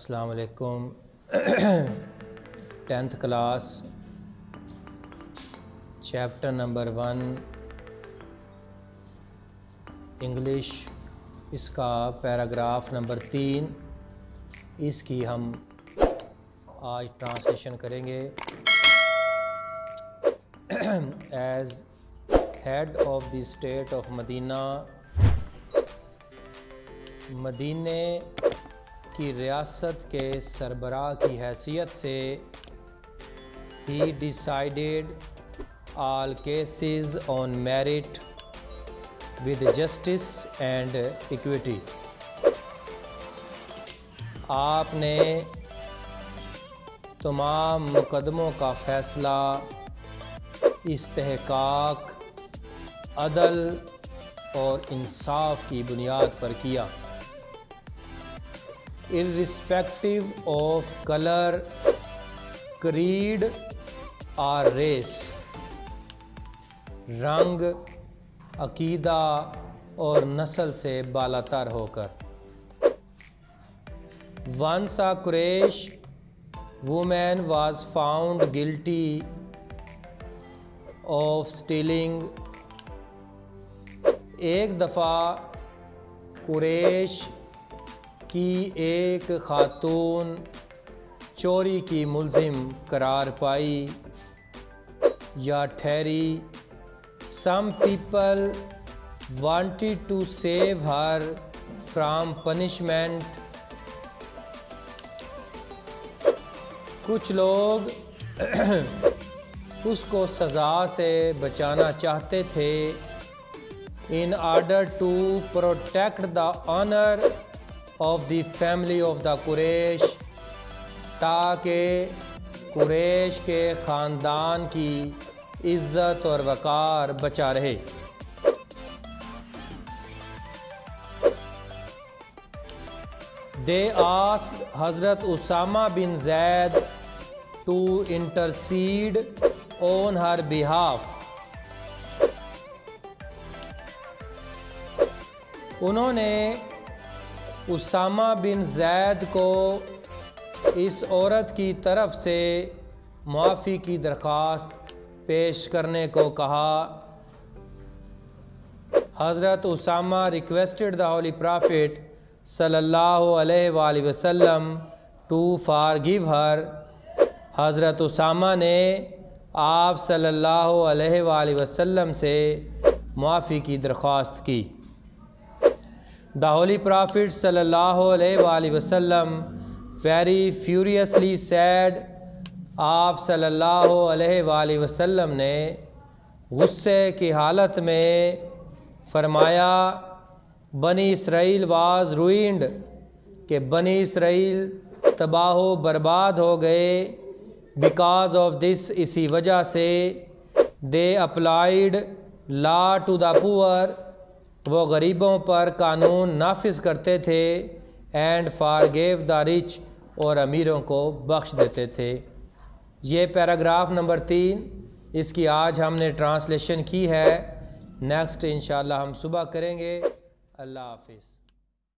अस्सलाम वालेकुम। 10th class chapter number 1 English, इसका पैराग्राफ नंबर 3, इसकी हम आज ट्रांसलेशन करेंगे। As head of the state of Medina, मदीने की रियासत के सरबराह की हैसियत से ही decided all cases on merit with justice and equity। आपने तमाम मुकदमों का फ़ैसला इस्तेहकाक, अदल और इंसाफ की बुनियाद पर किया। irrespective of color, creed और रेस, रंग, अकीदा और नस्ल से बालातर होकर। Once a Quraysh woman was found guilty of stealing। एक दफ़ा कुरैश की एक खातून चोरी की मुल्ज़िम करार पाई या ठहरी। Some people wanted to save her from punishment। कुछ लोग उसको सज़ा से बचाना चाहते थे। In order to protect the honor of the family of the Quraysh, ताकि कुरैश के ख़ानदान की इज़्ज़त और वक़ार बचा रहे। They asked Hazrat Usama bin Zaid to intercede on her behalf। उन्होंने उसामा बिन ज़ैद को इस औरत की तरफ से मुआफ़ी की दरख्वास्त पेश करने को कहा। हज़रत Usama requested the holy prophet सल्लल्लाहु अलैहि वसल्लम टू फॉरगिव हर। हज़रत उसामा ने आप सल्लल्लाहु अलैहि वसल्लम से मुआफ़ी की दरख्वास्त की। The Holy Prophet sallallahu alaihi wasallam very furiously said। आप सल्लल्लाहु अलैहि वसल्लम ने गुस्से की हालत में फरमाया, बनी इसराइल वाज ruined, कि बनी इसराइल तबाह बर्बाद हो गए। बिकॉज ऑफ दिस, इसी वजह से। They applied law to the poor, वो गरीबों पर कानून नाफिज करते थे। एंड फॉरगिव द रिच, और अमीरों को बख्श देते थे। ये पैराग्राफ नंबर 3, इसकी आज हमने ट्रांसलेशन की है। नेक्स्ट इंशाल्लाह हम सुबह करेंगे। अल्लाह हाफिज़।